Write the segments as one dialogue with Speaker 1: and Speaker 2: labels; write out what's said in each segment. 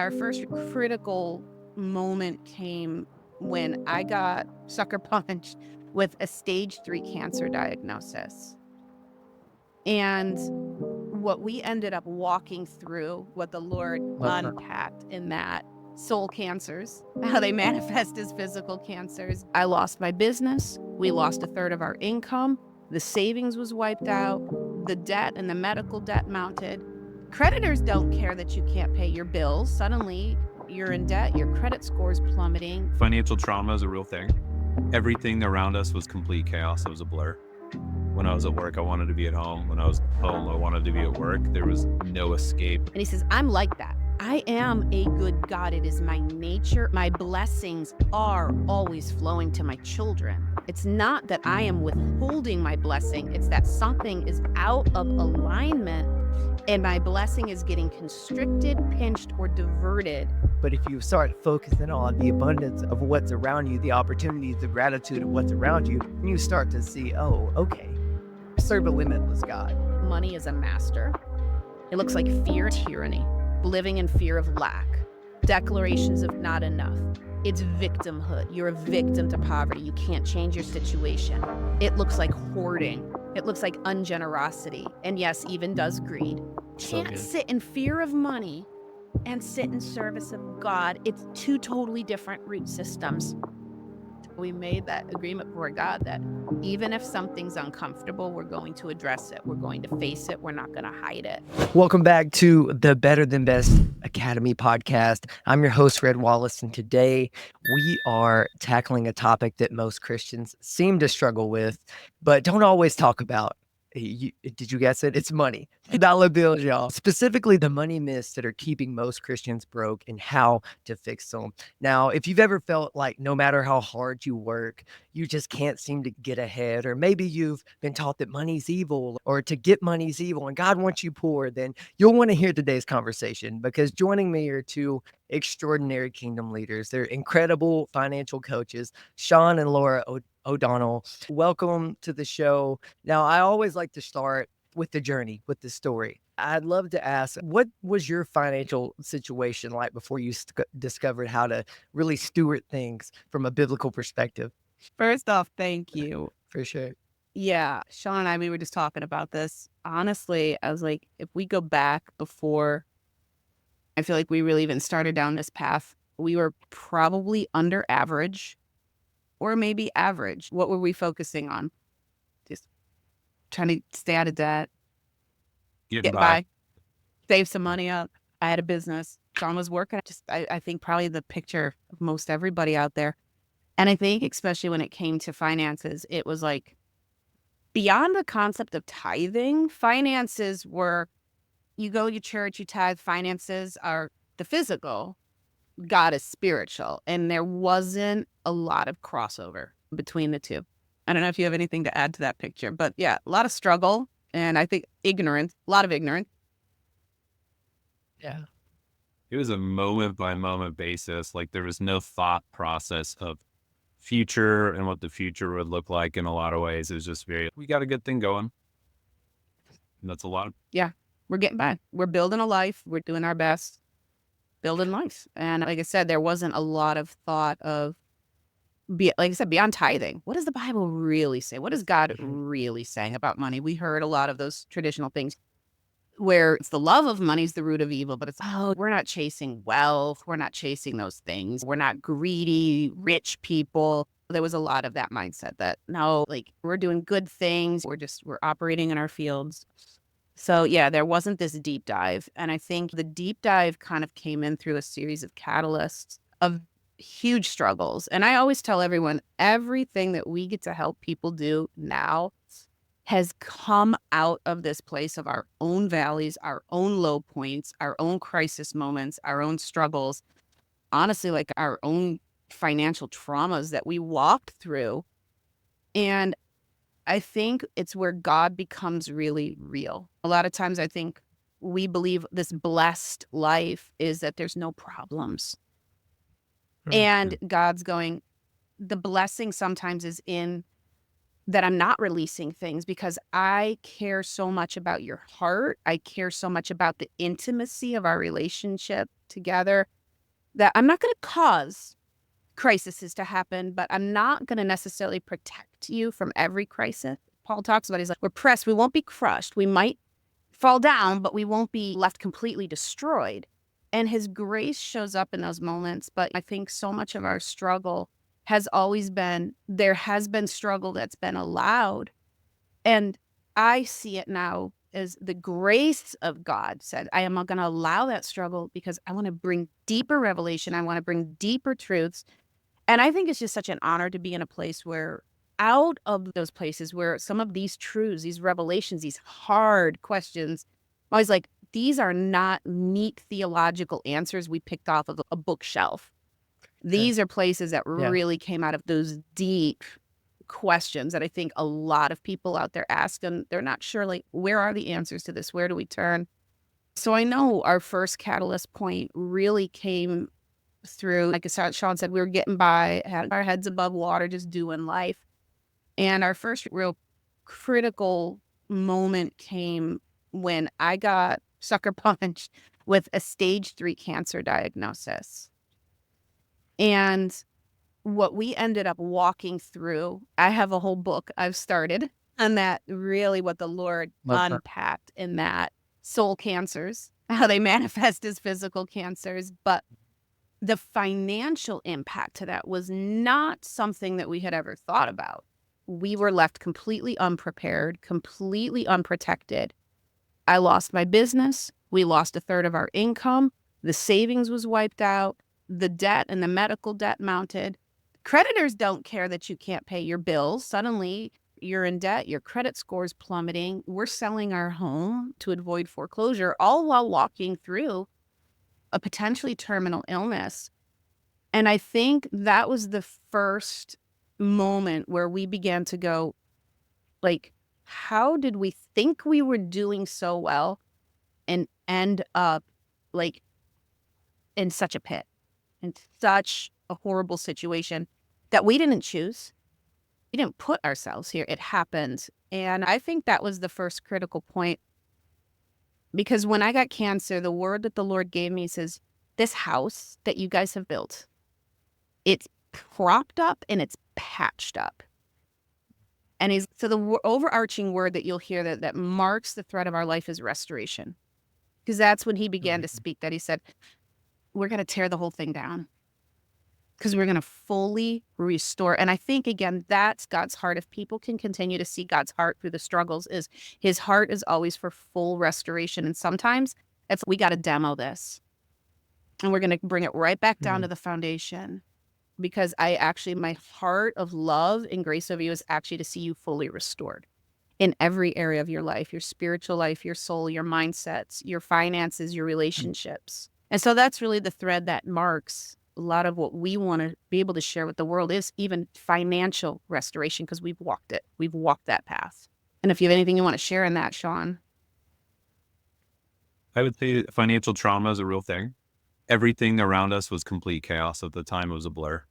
Speaker 1: Our first critical moment came when I got sucker punched with a stage 3 cancer diagnosis. And what we ended up walking through, what the Lord unpacked in that soul cancers, how they manifest as physical cancers. I lost my business. We lost a third of our income. The savings was wiped out. The debt and the medical debt mounted. Creditors don't care that you can't pay your bills. Suddenly, you're in debt. Your credit score's plummeting.
Speaker 2: Financial trauma is a real thing. Everything around us was complete chaos. It was a blur. When I was at work, I wanted to be at home. When I was home, I wanted to be at work. There was no escape.
Speaker 1: And he says, I'm like that. I am a good God. It is my nature. My blessings are always flowing to my children. It's not that I am withholding my blessing. It's that something is out of alignment and my blessing is getting constricted, pinched, or diverted.
Speaker 3: But if you start focusing on the abundance of what's around you, the opportunities, the gratitude of what's around you, you start to see, oh, okay, serve a limitless God.
Speaker 1: Money is a master. It looks like fear, tyranny, living in fear of lack, declarations of not enough. It's victimhood. You're a victim to poverty. You can't change your situation. It looks like hoarding. It looks like ungenerosity. And yes, even does greed. Can't sit in fear of money and sit in service of God. It's two totally different root systems. We made that agreement before God that even if something's uncomfortable, we're going to address it. We're going to face it. We're not going to hide it.
Speaker 3: Welcome back to the Better Than Best Academy podcast. I'm your host, Red Wallace, and today we are tackling a topic that most Christians seem to struggle with, but don't always talk about. Did you guess it? It's money. Dollar bills, y'all. Specifically, the money myths that are keeping most Christians broke and how to fix them. Now, if you've ever felt like no matter how hard you work, you just can't seem to get ahead, or maybe you've been taught that money's evil or to get money's evil and God wants you poor, then you'll want to hear today's conversation because joining me are two extraordinary kingdom leaders. They're incredible financial coaches, Shawn and Laura O'Donnell. Welcome to the show. Now, I always like to start with the journey, with the story. I'd love to ask, what was your financial situation like before you discovered how to really steward things from a biblical perspective?
Speaker 1: First off, thank you.
Speaker 3: For sure.
Speaker 1: Yeah, Shawn and I, we were just talking about this. Honestly, I was like, if we go back before I feel like we really even started down this path, we were probably under average or maybe average. What were we focusing on? Just trying to stay out of debt,
Speaker 2: Getting
Speaker 1: get by, save some money up. I had a business. Shawn was working. I think probably the picture of most everybody out there. And I think especially when it came to finances, it was like beyond the concept of tithing, finances were, you go to church, you tithe, finances are the physical. God is spiritual. And there wasn't a lot of crossover between the two. I don't know if you have anything to add to that picture, but yeah, a lot of struggle. And I think ignorance, a lot of ignorance.
Speaker 3: Yeah.
Speaker 2: It was a moment by moment basis. Like there was no thought process of future and what the future would look like in a lot of ways. It was just we got a good thing going. And that's a lot.
Speaker 1: Yeah, we're getting by. We're building a life. We're doing our best, building life. And like I said, there wasn't a lot of thought of, like I said, beyond tithing. What does the Bible really say? What is God really saying about money? We heard a lot of those traditional things where it's the love of money is the root of evil, but it's, oh, we're not chasing wealth. We're not chasing those things. We're not greedy, rich people. There was a lot of that mindset that, no, like we're doing good things. We're operating in our fields. So yeah, there wasn't this deep dive. And I think the deep dive kind of came in through a series of catalysts of huge struggles. And I always tell everyone, everything that we get to help people do now has come out of this place of our own valleys, our own low points, our own crisis moments, our own struggles, honestly, like our own financial traumas that we walked through. And I think it's where God becomes really real. A lot of times I think we believe this blessed life is that there's no problems. And God's going, the blessing sometimes is in that I'm not releasing things because I care so much about your heart. I care so much about the intimacy of our relationship together, that I'm not going to cause crises to happen, but I'm not going to necessarily protect you from every crisis. Paul talks about, he's like, we're pressed, we won't be crushed. We might fall down, but we won't be left completely destroyed. And his grace shows up in those moments. But I think so much of our struggle has always been, there has been struggle that's been allowed. And I see it now as the grace of God said, I am going to allow that struggle because I want to bring deeper revelation. I want to bring deeper truths. And I think it's just such an honor to be in a place where, out of those places where some of these truths, these revelations, these hard questions, I was like, these are not neat theological answers we picked off of a bookshelf. These are places that really came out of those deep questions that I think a lot of people out there ask, and they're not sure, like, where are the answers to this? Where do we turn? So I know our first catalyst point really came through, like Shawn said, we were getting by, had our heads above water, just doing life. And our first real critical moment came when I got sucker punched with a stage 3 cancer diagnosis. And what we ended up walking through, I have a whole book I've started on that, really what the Lord unpacked in that. Soul cancers, how they manifest as physical cancers, but the financial impact to that was not something that we had ever thought about. We were left completely unprepared, completely unprotected. I lost my business. We lost a third of our income. The savings was wiped out. The debt and the medical debt mounted. Creditors don't care that you can't pay your bills. Suddenly, you're in debt. Your credit score's plummeting. We're selling our home to avoid foreclosure, all while walking through a potentially terminal illness. And I think that was the first moment where we began to go, like, how did we think we were doing so well and end up, like, in such a pit, in such a horrible situation that we didn't choose? We didn't put ourselves here. It happened. And I think that was the first critical point, because when I got cancer, the word that the Lord gave me says, this house that you guys have built, it's propped up and it's patched up. And so the overarching word that you'll hear that marks the thread of our life is restoration. Because that's when he began to speak that. He said, we're going to tear the whole thing down because we're going to fully restore. And I think, again, that's God's heart. If people can continue to see God's heart through the struggles, is his heart is always for full restoration. And sometimes it's, we got to demo this and we're going to bring it right back down to the foundation. Because my heart of love and grace over you is actually to see you fully restored in every area of your life, your spiritual life, your soul, your mindsets, your finances, your relationships. And so that's really the thread that marks a lot of what we want to be able to share with the world, is even financial restoration, because we've walked it. We've walked that path. And if you have anything you want to share in that, Shawn.
Speaker 2: I would say financial trauma is a real thing. Everything around us was complete chaos at the time. It was a blur.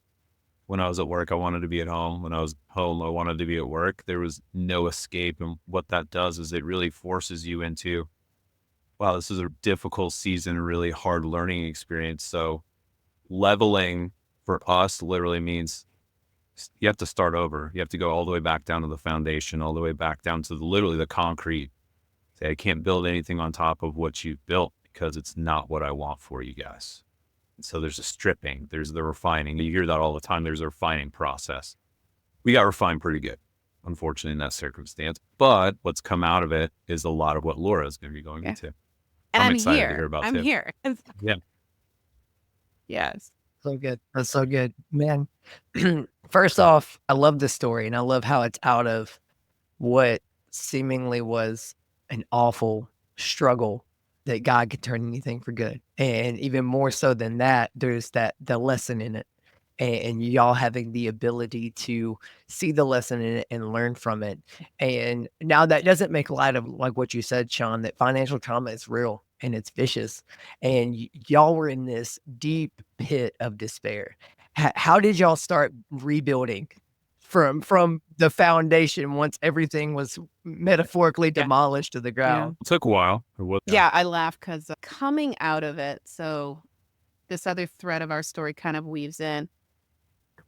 Speaker 2: When I was at work, I wanted to be at home. When I was home, I wanted to be at work. There was no escape. And what that does is it really forces you into, wow, this is a difficult season, a really hard learning experience. So leveling for us literally means you have to start over. You have to go all the way back down to the foundation, all the way back down to literally the concrete. Say, I can't build anything on top of what you've built because it's not what I want for you guys. So there's a stripping, there's the refining. You hear that all the time. There's a refining process. We got refined pretty good, unfortunately, in that circumstance. But what's come out of it is a lot of what Laura is going to be going into.
Speaker 1: And I'm
Speaker 2: excited
Speaker 1: here.
Speaker 2: to hear about
Speaker 1: I'm
Speaker 2: too.
Speaker 1: here.
Speaker 2: Yeah.
Speaker 1: Yes.
Speaker 3: So good. That's so good, man. First off, I love this story, and I love how it's out of what seemingly was an awful struggle, that God could turn anything for good. And even more so than that, there's the lesson in it, and y'all having the ability to see the lesson in it and learn from it. And now that doesn't make light of, like what you said, Shawn, that financial trauma is real and it's vicious. And y'all were in this deep pit of despair. How did y'all start rebuilding from the foundation once everything was metaphorically demolished to the ground?
Speaker 2: It took a while.
Speaker 1: Yeah, I laugh because coming out of it. So this other thread of our story kind of weaves in.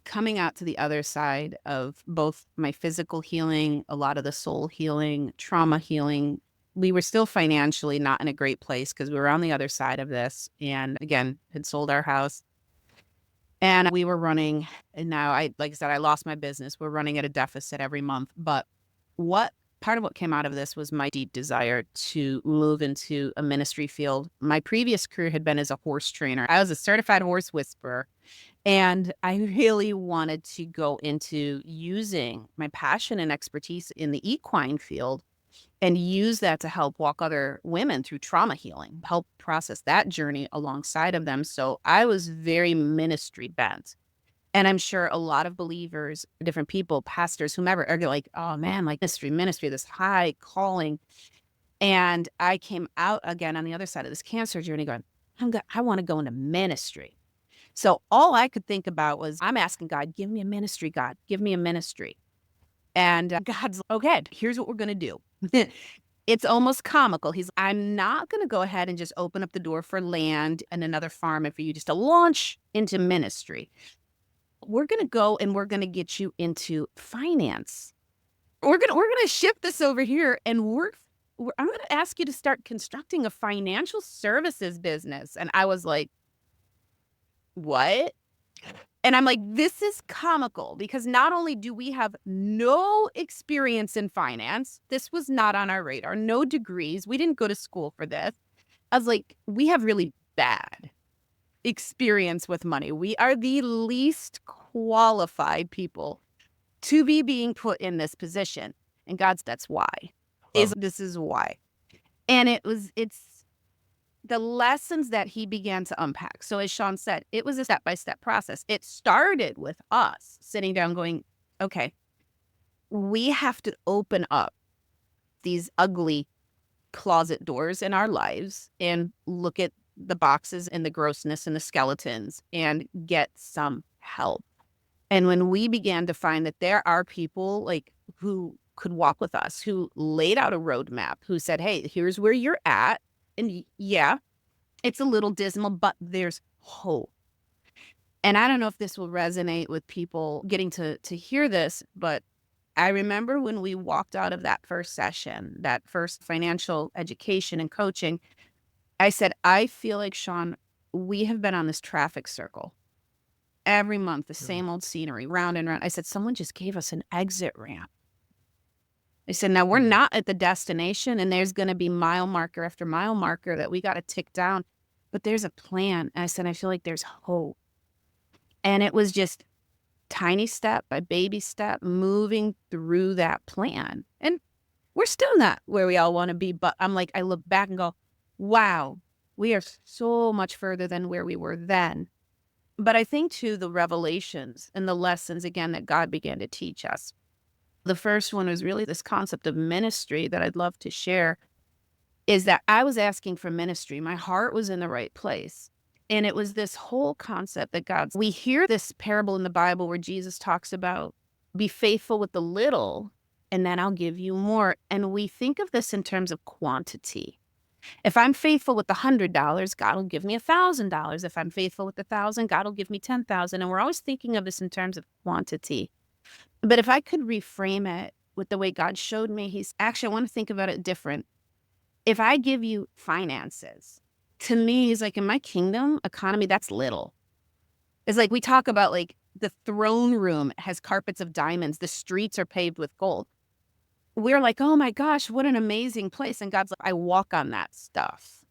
Speaker 1: Coming out to the other side of both my physical healing, a lot of the soul healing, trauma healing, we were still financially not in a great place because we were on the other side of this. And again, had sold our house. And we were running, and now like I said, I lost my business. We're running at a deficit every month. But what part of what came out of this was my deep desire to move into a ministry field. My previous career had been as a horse trainer. I was a certified horse whisperer. And I really wanted to go into using my passion and expertise in the equine field and use that to help walk other women through trauma healing, help process that journey alongside of them. So I was very ministry bent. And I'm sure a lot of believers, different people, pastors, whomever, are like, oh man, like ministry, this high calling. And I came out again on the other side of this cancer journey going, I want to go into ministry. So all I could think about was, I'm asking God, give me a ministry, God, give me a ministry. And God's, okay, here's what we're going to do. It's almost comical. I'm not going to go ahead and just open up the door for land and another farm and for you just to launch into ministry. We're going to go and we're going to get you into finance. We're going to shift this over here and I'm going to ask you to start constructing a financial services business. And I was like, what? And I'm like, this is comical because not only do we have no experience in finance, this was not on our radar, no degrees. We didn't go to school for this. I was like, we have really bad experience with money. We are the least qualified people to be being put in this position. And that's why. This is why. And it's the lessons that he began to unpack. So as Shawn said, it was a step-by-step process. It started with us sitting down going, okay, we have to open up these ugly closet doors in our lives and look at the boxes and the grossness and the skeletons and get some help. And when we began to find that there are people like who could walk with us, who laid out a roadmap, who said, hey, here's where you're at. And yeah, it's a little dismal, but there's hope. And I don't know if this will resonate with people getting to hear this, but I remember when we walked out of that first session, that first financial education and coaching, I said, I feel like, Shawn, we have been on this traffic circle every month, the same old scenery, round and round. I said, someone just gave us an exit ramp. I said, now we're not at the destination and there's going to be mile marker after mile marker that we got to tick down, but there's a plan. And I said, I feel like there's hope. And it was just tiny step by baby step, moving through that plan. And we're still not where we all want to be. But I'm like, I look back and go, wow, we are so much further than where we were then. But I think too, the revelations and the lessons again that God began to teach us. The first one was really this concept of ministry that I'd love to share is that I was asking for ministry. My heart was in the right place. And it was this whole concept that we hear this parable in the Bible where Jesus talks about be faithful with the little and then I'll give you more. And we think of this in terms of quantity. If I'm faithful with the $100, God will give me $1,000. If I'm faithful with 1,000, God will give me 10,000. And we're always thinking of this in terms of quantity. But if I could reframe it with the way God showed me, I want to think about it different. If I give you finances, to me, he's like, in my kingdom economy, that's little. It's like we talk about like the throne room has carpets of diamonds. The streets are paved with gold. We're like, oh my gosh, what an amazing place. And God's like, I walk on that stuff.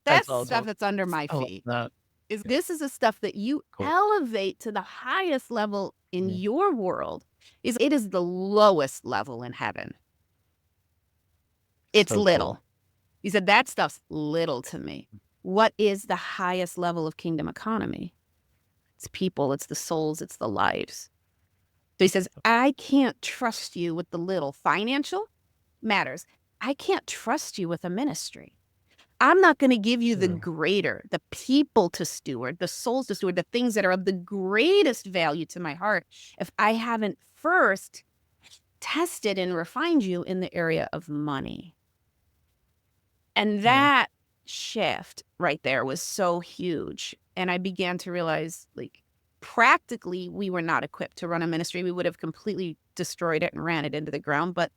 Speaker 1: That's stuff that's under my feet. This is the stuff that you elevate to the highest level in your world. It is the lowest level in heaven. It's so little. Cool. He said, that stuff's little to me. What is the highest level of kingdom economy? It's people, it's the souls, it's the lives. So he says, I can't trust you with the little. Financial matters. I can't trust you with a ministry. I'm not going to give you the greater, the people to steward, the souls to steward, the things that are of the greatest value to my heart if I haven't first tested and refined you in the area of money. And that shift right there was so huge. And I began to realize, like, practically, we were not equipped to run a ministry. We would have completely destroyed it and ran it into the ground. But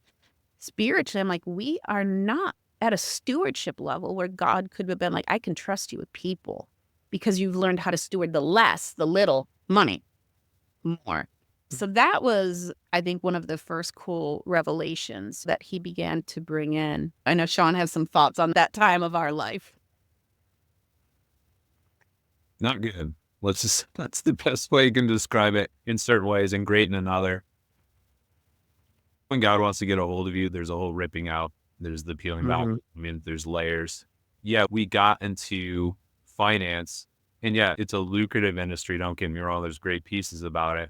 Speaker 1: spiritually, I'm like, we are not at a stewardship level where God could have been like, I can trust you with people because you've learned how to steward the little money more. So that was, I think, one of the first cool revelations that he began to bring in. I know Shawn has some thoughts on that time of our life.
Speaker 2: Not good. That's the best way you can describe it in certain ways and great in another. When God wants to get a hold of you, there's a whole ripping out. There's the peeling back. I mean, there's layers. Yeah, we got into finance, and yeah, it's a lucrative industry. Don't get me wrong. There's great pieces about it.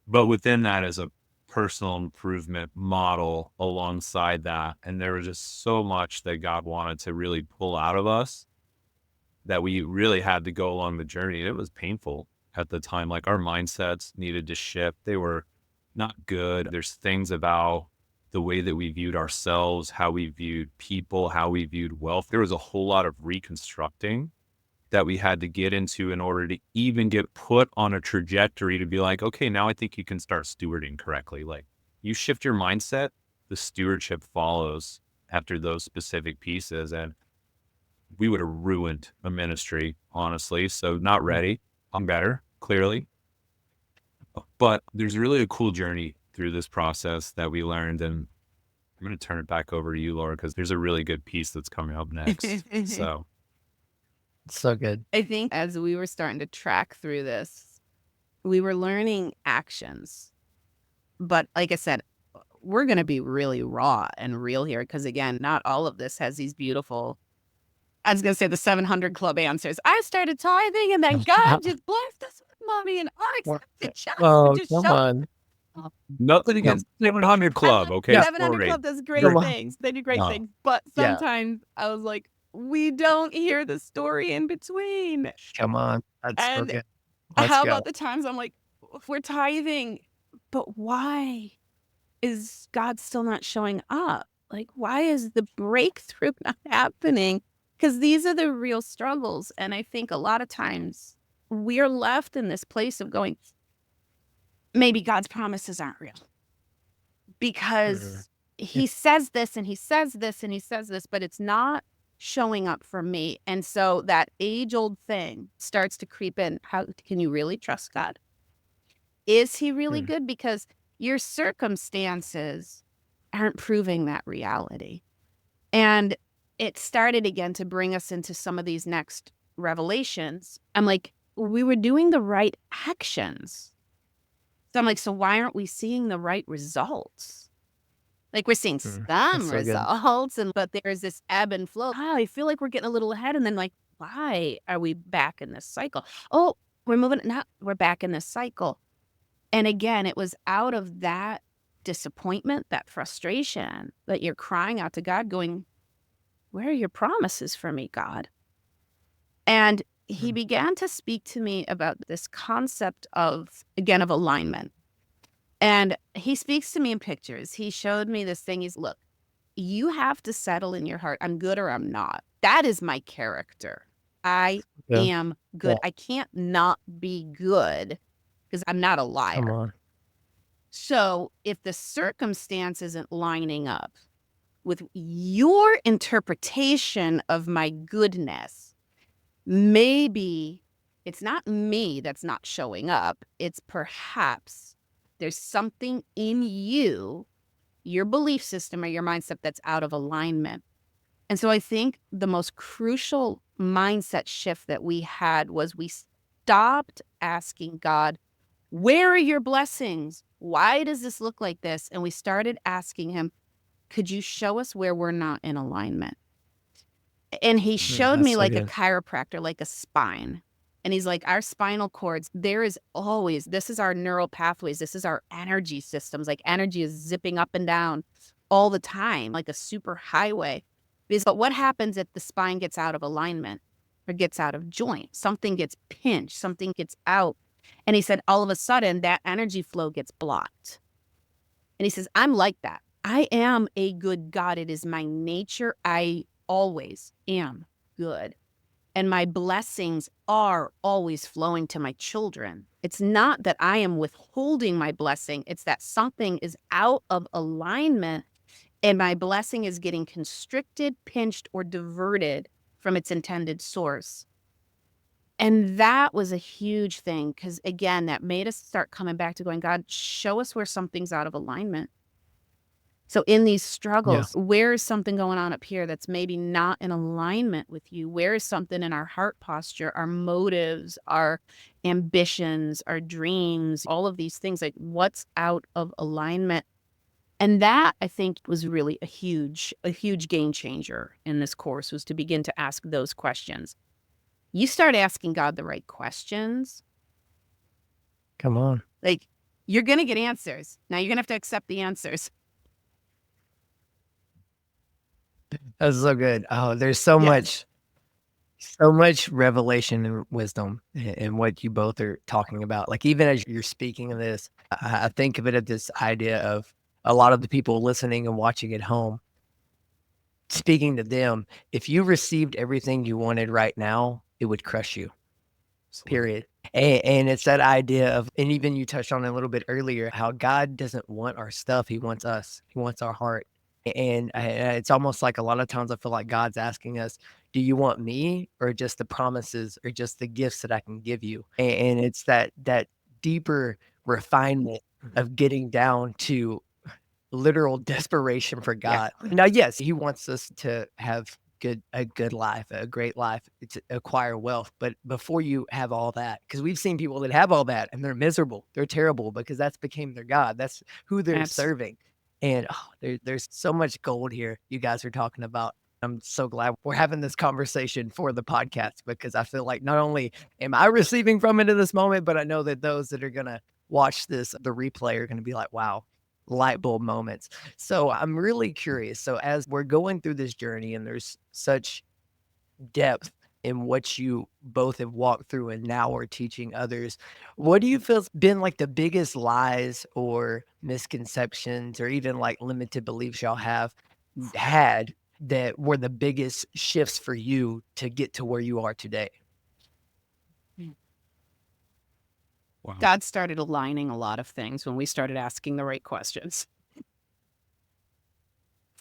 Speaker 2: But within that is a personal improvement model alongside that. And there was just so much that God wanted to really pull out of us that we really had to go along the journey. It was painful at the time. Like, our mindsets needed to shift. They were not good. There's things about the way that we viewed ourselves, how we viewed people, how we viewed wealth. There was a whole lot of reconstructing that we had to get into in order to even get put on a trajectory to be like, okay, now I think you can start stewarding correctly. Like, you shift your mindset, the stewardship follows after those specific pieces. And we would have ruined a ministry, honestly. So not ready. I'm better, clearly. But there's really a cool journey through this process that we learned. And I'm going to turn it back over to you, Laura, because there's a really good piece that's coming up next.
Speaker 3: So good.
Speaker 1: I think as we were starting to track through this, we were learning actions. But like I said, we're going to be really raw and real here because, again, not all of this has these beautiful, I was going to say the 700 Club answers. I started tithing and then God just blessed us with money and unexpected checks.
Speaker 3: Oh,
Speaker 1: Just
Speaker 3: come
Speaker 1: show
Speaker 3: on.
Speaker 2: Nothing against 700 Club, okay?
Speaker 1: 700 Club does great things. They do great things. But sometimes I was like, we don't hear the story in between.
Speaker 3: Come on. That's so
Speaker 1: And
Speaker 3: good.
Speaker 1: how about the times I'm like, we're tithing, but why is God still not showing up? Like, why is the breakthrough not happening? Because these are the real struggles. And I think a lot of times we're left in this place of going, maybe God's promises aren't real. Because he says this and he says this and he says this, but it's not showing up for me. And so that age-old thing starts to creep in. How can you really trust God? Is he really good? Because your circumstances aren't proving that reality. And it started again to bring us into some of these next revelations. I'm like, we were doing the right actions. So I'm like, so why aren't we seeing the right results? Like, we're seeing some results, but there's this ebb and flow. Oh, I feel like we're getting a little ahead. And then, like, why are we back in this cycle? Oh, we're moving. Now we're back in this cycle. And again, it was out of that disappointment, that frustration, that you're crying out to God going, where are your promises for me, God? And he began to speak to me about this concept of, again, of alignment. And he speaks to me in pictures. He showed me this thing. He's, look, you have to settle in your heart. I'm good or I'm not. That is my character. I am good. I can't not be good because I'm not a liar.
Speaker 3: Come on.
Speaker 1: So if the circumstance isn't lining up with your interpretation of my goodness, maybe it's not me that's not showing up. It's perhaps there's something in you, your belief system or your mindset that's out of alignment. And so I think the most crucial mindset shift that we had was we stopped asking God, where are your blessings? Why does this look like this? And we started asking him, could you show us where we're not in alignment? And he showed me like a chiropractor, like a spine. And he's like, our spinal cords, there is always, this is our neural pathways. This is our energy systems. Like, energy is zipping up and down all the time, like a super highway. But what happens if the spine gets out of alignment or gets out of joint? Something gets pinched, something gets out. And he said, all of a sudden, that energy flow gets blocked. And he says, I'm like that. I am a good God. It is my nature. I always am. good. And my blessings are always flowing to my children. It's not that I am withholding my blessing. It's that something is out of alignment and my blessing is getting constricted, pinched, or diverted from its intended source. And that was a huge thing because, again, that made us start coming back to going, God, show us where something's out of alignment. So in these struggles, where is something going on up here that's maybe not in alignment with you? Where is something in our heart posture, our motives, our ambitions, our dreams, all of these things, like what's out of alignment? And that, I think, was really a huge game changer in this course, was to begin to ask those questions. You start asking God the right questions,
Speaker 3: Come on.
Speaker 1: like you're going to get answers. Now you're going to have to accept the answers.
Speaker 3: That's so good. Oh, there's so
Speaker 1: Yes.
Speaker 3: much revelation and wisdom in what you both are talking about. Like, even as you're speaking of this, I think of it as this idea of a lot of the people listening and watching at home, speaking to them. If you received everything you wanted right now, it would crush you. Period. And it's that idea of, and even you touched on it a little bit earlier, how God doesn't want our stuff. He wants us. He wants our heart. And it's almost like a lot of times I feel like God's asking us, do you want me or just the promises or just the gifts that I can give you? And it's that deeper refinement of getting down to literal desperation for
Speaker 1: Yeah.
Speaker 3: God. Now, yes, he wants us to have a good life, a great life, to acquire wealth. But before you have all that, because we've seen people that have all that and they're miserable, they're terrible because that's became their God. That's who they're serving. And there's so much gold here you guys are talking about. I'm so glad we're having this conversation for the podcast, because I feel like not only am I receiving from it in this moment, but I know that those that are going to watch this, the replay, are going to be like, wow, light bulb moments. So I'm really curious. So as we're going through this journey and there's such depth in what you both have walked through and now are teaching others, what do you feel's been like the biggest lies or misconceptions or even like limited beliefs y'all have had that were the biggest shifts for you to get to where you are today?
Speaker 2: Wow.
Speaker 1: God started aligning a lot of things when we started asking the right questions.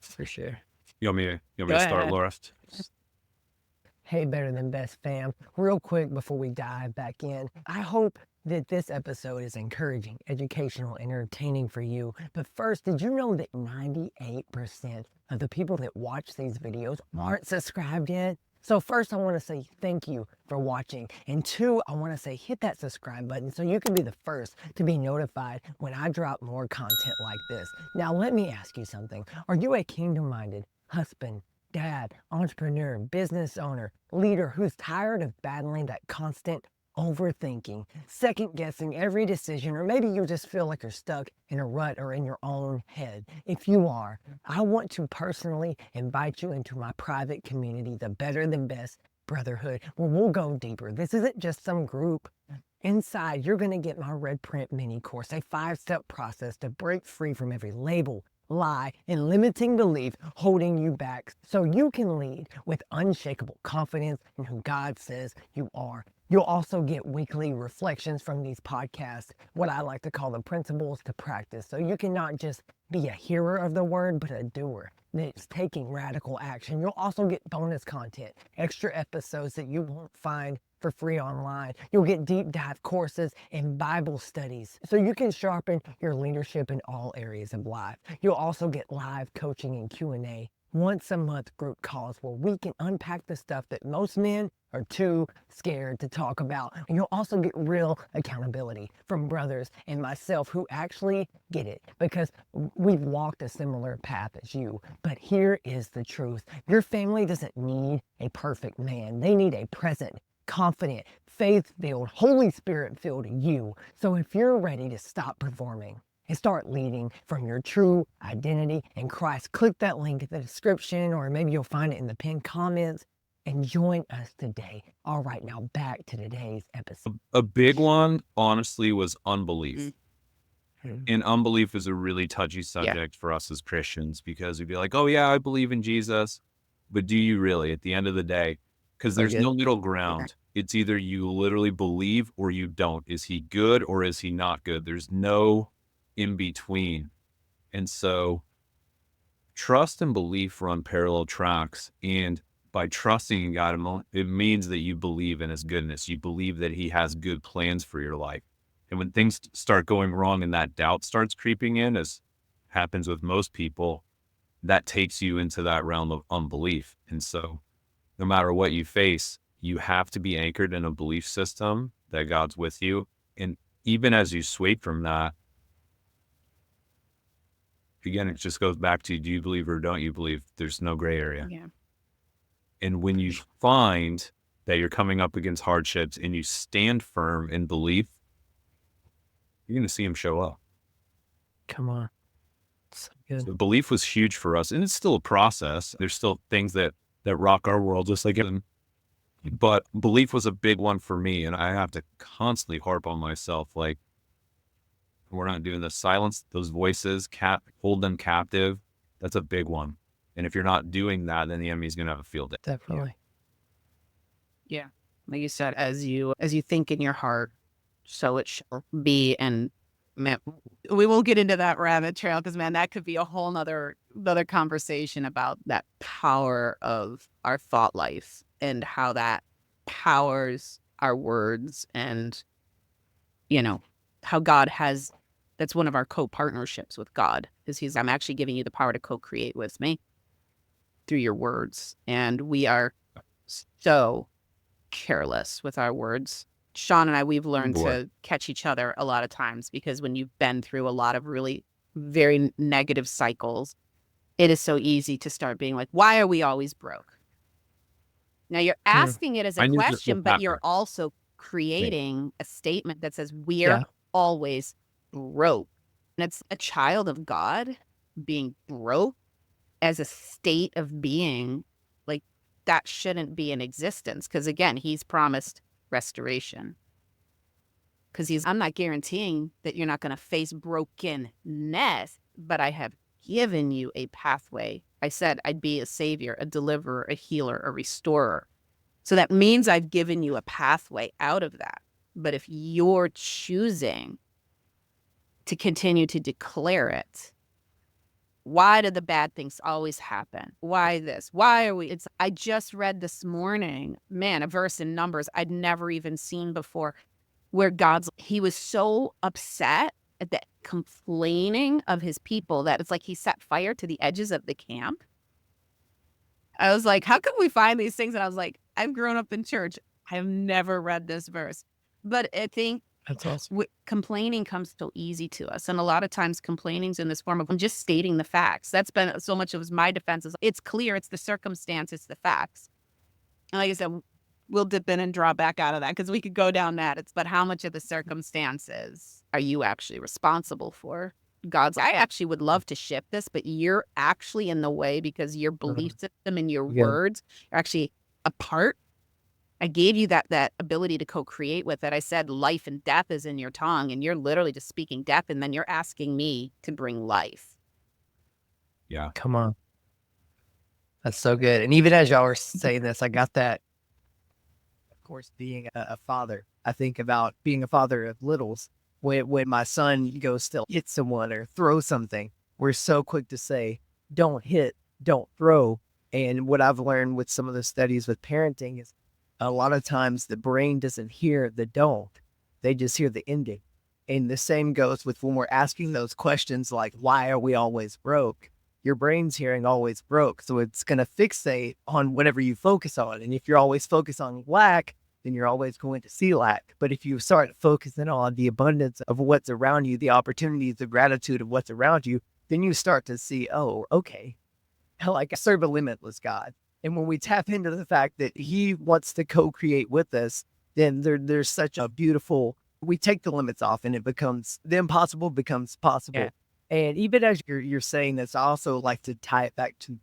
Speaker 3: For sure.
Speaker 2: You want me
Speaker 1: Go
Speaker 2: to start,
Speaker 1: ahead.
Speaker 2: Laura?
Speaker 3: Hey, Better Than Best fam. Real quick before we dive back in, I hope that this episode is encouraging, educational, entertaining for you. But first, did you know that 98% of the people that watch these videos aren't subscribed yet? So first, I want to say thank you for watching. And two, I want to say hit that subscribe button so you can be the first to be notified when I drop more content like this. Now, let me ask you something. Are you a kingdom-minded husband, dad, entrepreneur, business owner, leader who's tired of battling that constant overthinking, second guessing every decision, or maybe you just feel like you're stuck in a rut or in your own head? If you are, I want to personally invite you into my private community, the Better Than Best Brotherhood, where we'll go deeper. This isn't just some group. Inside, you're going to get my red print mini course, a 5-step process to break free from every label, lie, and limiting belief holding you back so you can lead with unshakable confidence in who God says you are. You'll also get weekly reflections from these podcasts, what I like to call the principles to practice, so you can not just be a hearer of the word, but a doer that's taking radical action. You'll also get bonus content, extra episodes that you won't find for free online. You'll get deep dive courses and Bible studies so you can sharpen your leadership in all areas of life. You'll also get live coaching and Q&A, once a month group calls where we can unpack the stuff that most men are too scared to talk about. And you'll also get real accountability from brothers and myself who actually get it, because we've walked a similar path as you. But here is the truth. Your family doesn't need a perfect man. They need a present, confident, faith-filled, Holy Spirit-filled you. So if you're ready to stop performing and start leading from your true identity in Christ, click that link in the description, or maybe you'll find it in the pinned comments, and join us today. All right, now back to today's episode.
Speaker 2: A big one, honestly, was unbelief.
Speaker 3: Mhm.
Speaker 2: And unbelief is a really touchy subject for us as Christians, because we'd be like, oh yeah, I believe in Jesus. But do you really? At the end of the day, because
Speaker 3: So
Speaker 2: there's no
Speaker 3: good.
Speaker 2: middle ground. It's either you literally believe or you don't. Is he good or is he not good? There's no in between. And so trust and belief run parallel tracks. And by trusting in God, it means that you believe in his goodness. You believe that he has good plans for your life. And when things start going wrong and that doubt starts creeping in, as happens with most people, that takes you into that realm of unbelief. And so no matter what you face, you have to be anchored in a belief system that God's with you. And even as you sway from that, again, it just goes back to, do you believe or don't you believe? There's no gray area.
Speaker 1: Yeah.
Speaker 2: And when you find that you're coming up against hardships and you stand firm in belief, you're going to see him show up.
Speaker 3: Come on. So good.
Speaker 2: So belief was huge for us, and it's still a process. There's still things that rock our world, just like it. But belief was a big one for me, and I have to constantly harp on myself, like, we're not doing this. Silence those voices, hold them captive. That's a big one. And if you're not doing that, then the enemy's going to have a field day.
Speaker 3: Definitely.
Speaker 1: Yeah. Like you said, as you think in your heart, so it shall be. And man, we won't get into that rabbit trail because, man, that could be a whole nother conversation about that power of our thought life and how that powers our words, and how God has, that's one of our co-partnerships with God, is I'm actually giving you the power to co-create with me through your words. And we are so careless with our words. Shawn and I, we've learned to catch each other a lot of times, because when you've been through a lot of really very negative cycles, it is so easy to start being like, why are we always broke? Now you're asking it as a question, but you're also creating a statement that says we're always broke. And it's a child of God being broke as a state of being, like, that shouldn't be in existence. Because again, he's promised restoration. Because I'm not guaranteeing that you're not going to face brokenness, but I have given you a pathway. I said I'd be a savior, a deliverer, a healer, a restorer. So that means I've given you a pathway out of that. But if you're choosing to continue to declare it, why do the bad things always happen? Why this? Why are we? I just read this morning, man, a verse in Numbers I'd never even seen before, where he was so upset at the complaining of his people that it's like he set fire to the edges of the camp. I was like, how can we find these things? And I was like, I've grown up in church. I have never read this verse. But I think
Speaker 3: that's awesome.
Speaker 1: Complaining comes so easy to us. And a lot of times complaining's in this form of, I'm just stating the facts. That's been so much of my defense. It's clear, it's the circumstance, it's the facts. And like I said, we'll dip in and draw back out of that, because we could go down that. But how much of the circumstances are you actually responsible for? I actually would love to shift this, but you're actually in the way, because your belief system and your words are actually apart. I gave you that ability to co-create with it. I said life and death is in your tongue, and you're literally just speaking death, and then you're asking me to bring life.
Speaker 2: Yeah.
Speaker 3: Come on. That's so good. And even as y'all were saying this, I got that. Of course, being a father, I think about being a father of littles. When my son goes to hit someone or throw something, we're so quick to say, don't hit, don't throw. And what I've learned with some of the studies with parenting is a lot of times the brain doesn't hear the don't, they just hear the ending. And the same goes with when we're asking those questions like, why are we always broke? Your brain's hearing always broke. So it's going to fixate on whatever you focus on. And if you're always focused on lack, then you're always going to see lack. But if you start focusing on the abundance of what's around you, the opportunities, the gratitude of what's around you, then you start to see, oh, okay, like I serve a limitless God. And when we tap into the fact that he wants to co-create with us, then there's such a beautiful, we take the limits off and it becomes, the impossible becomes possible. Yeah. And even as you're saying this, I also like to tie it back to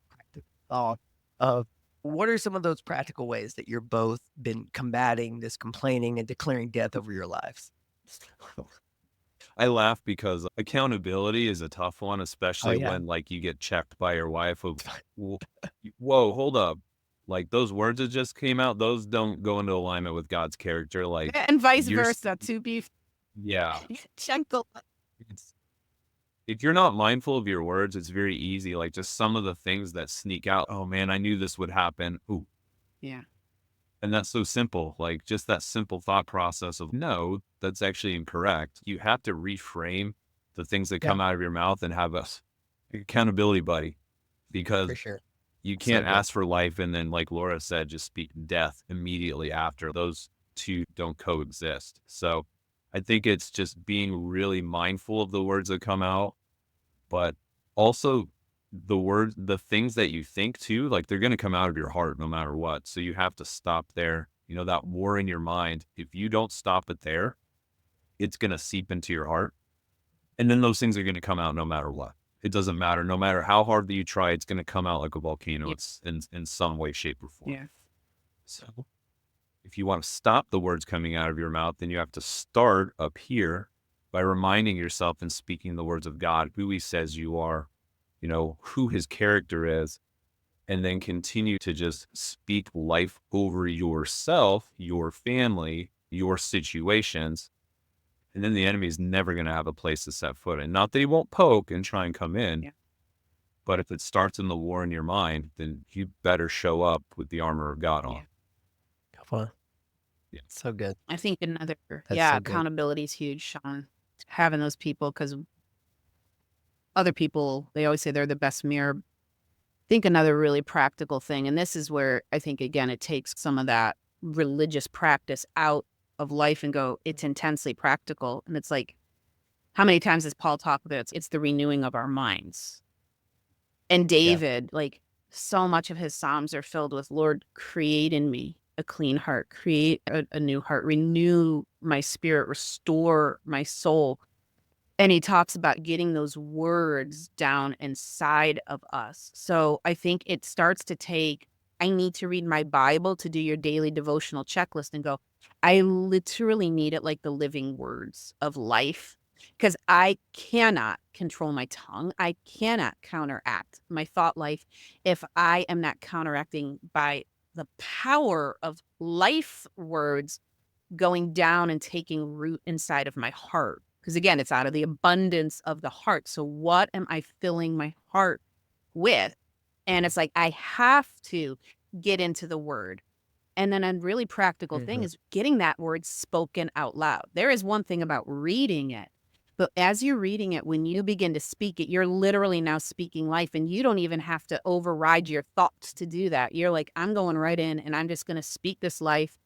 Speaker 3: practical thought of, what are some of those practical ways that you're both been combating this complaining and declaring death over your lives?
Speaker 2: I laugh because accountability is a tough one, especially when like you get checked by your wife. Whoa, hold up. Like those words that just came out, those don't go into alignment with God's character. Like
Speaker 1: And vice
Speaker 2: you're,
Speaker 1: versa, to be
Speaker 2: yeah,
Speaker 1: gentle.
Speaker 2: it's, if you're not mindful of your words, it's very easy. Like just some of the things that sneak out. Oh man, I knew this would happen. Ooh,
Speaker 1: Yeah.
Speaker 2: and that's so simple. Like just that simple thought process of no, that's actually incorrect. You have to reframe the things that
Speaker 3: Yeah,
Speaker 2: come out of your mouth and have a accountability buddy,
Speaker 3: for
Speaker 2: because
Speaker 3: sure.
Speaker 2: you
Speaker 3: So
Speaker 2: can't
Speaker 3: good.
Speaker 2: ask for life and then, like Laura said, just speak death immediately after. Those two don't coexist. So I think it's just being really mindful of the words that come out, but also the things that you think too, like they're going to come out of your heart no matter what. So you have to stop there. You know, that war in your mind, if you don't stop it there, it's going to seep into your heart. And then those things are going to come out no matter what. It doesn't matter. No matter how hard that you try, it's going to come out like a volcano.
Speaker 1: Yeah.
Speaker 2: It's in some way, shape, or form.
Speaker 1: Yeah.
Speaker 2: So if you want to stop the words coming out of your mouth, then you have to start up here by reminding yourself and speaking the words of God, who he says you are, you know, who his character is, and then continue to just speak life over yourself, your family, your situations. And then the enemy is never going to have a place to set foot in. Not that he won't poke and try and come in,
Speaker 1: Yeah.
Speaker 2: but if it starts in the war in your mind, then you better show up with the armor of God on.
Speaker 1: Yeah.
Speaker 3: Come on.
Speaker 2: Yeah.
Speaker 3: So good.
Speaker 1: I think another,
Speaker 3: That's
Speaker 1: yeah,
Speaker 3: so good.
Speaker 1: accountability is huge, Sean. Having those people, because other people, they always say they're the best mirror. I think another really practical thing, and this is where I think, again, it takes some of that religious practice out of life and go, it's intensely practical. And it's like, how many times does Paul talk about it? It's the renewing of our minds. And David, like, so much of his Psalms are filled with, Lord, create in me a clean heart, create a new heart, renew my spirit, restore my soul. And he talks about getting those words down inside of us. So I think it starts to take, I need to read my Bible to do your daily devotional checklist and go, I literally need it like the living words of life, because I cannot control my tongue. I cannot counteract my thought life if I am not counteracting by the power of life words going down and taking root inside of my heart. Because again, it's out of the abundance of the heart. So what am I filling my heart with? And it's like, I have to get into the word. And then a really practical thing is getting that word spoken out loud. There is one thing about reading it, but as you're reading it, when you begin to speak it, you're literally now speaking life, and you don't even have to override your thoughts to do that. You're like, I'm going right in and I'm just going to speak this life.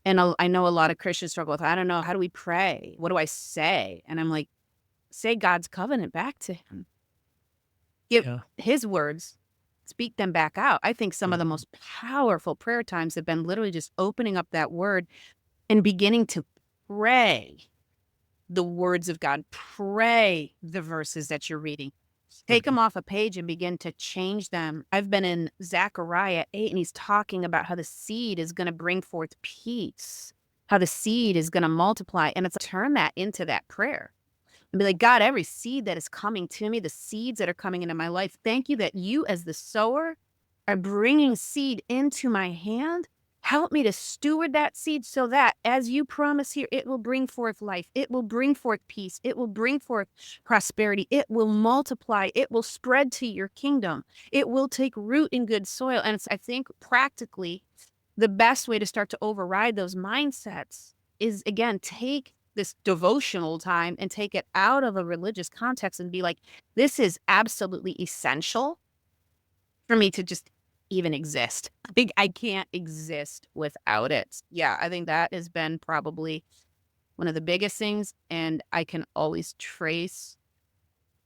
Speaker 1: And I know a lot of Christians struggle with, I don't know, how do we pray? What do I say? And I'm like, say God's covenant back to him. Give his words, speak them back out. I think some of the most powerful prayer times have been literally just opening up that word and beginning to pray the words of God, pray the verses that you're reading. Take them off a page and begin to change them. I've been in Zechariah 8, and he's talking about how the seed is going to bring forth peace, how the seed is going to multiply. And it's turn that into that prayer and be like, God, every seed that is coming to me, the seeds that are coming into my life, thank you that you as the sower are bringing seed into my hand. Help me to steward that seed so that, as you promise here, it will bring forth life. It will bring forth peace. It will bring forth prosperity. It will multiply. It will spread to your kingdom. It will take root in good soil. And I think practically the best way to start to override those mindsets is, again, take this devotional time and take it out of a religious context and be like, this is absolutely essential for me to just even exist. I think I can't exist without it. Yeah, I think that has been probably one of the biggest things. And I can always trace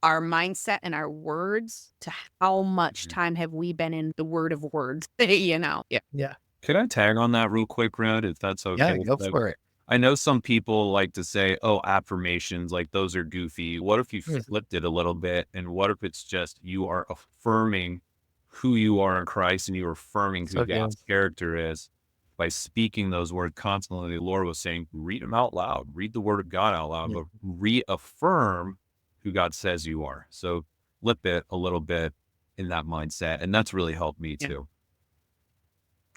Speaker 1: our mindset and our words to how much time have we been in the word of words, you know? Yeah.
Speaker 3: Yeah.
Speaker 2: Can I tag on that real quick, Red, if that's okay?
Speaker 3: Yeah, go
Speaker 2: So,
Speaker 3: for it.
Speaker 2: I know some people like to say, oh, affirmations, like those are goofy. What if you flipped it a little bit? And what if it's just you are affirming who you are in Christ and you're affirming who God's character is by speaking those words constantly? Laura was saying, read them out loud, read the word of God out loud, but reaffirm who God says you are. So flip it a little bit in that mindset. And that's really helped me too.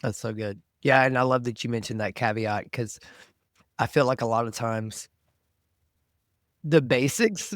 Speaker 3: That's so good. Yeah, and I love that you mentioned that caveat because I feel like a lot of times the basics,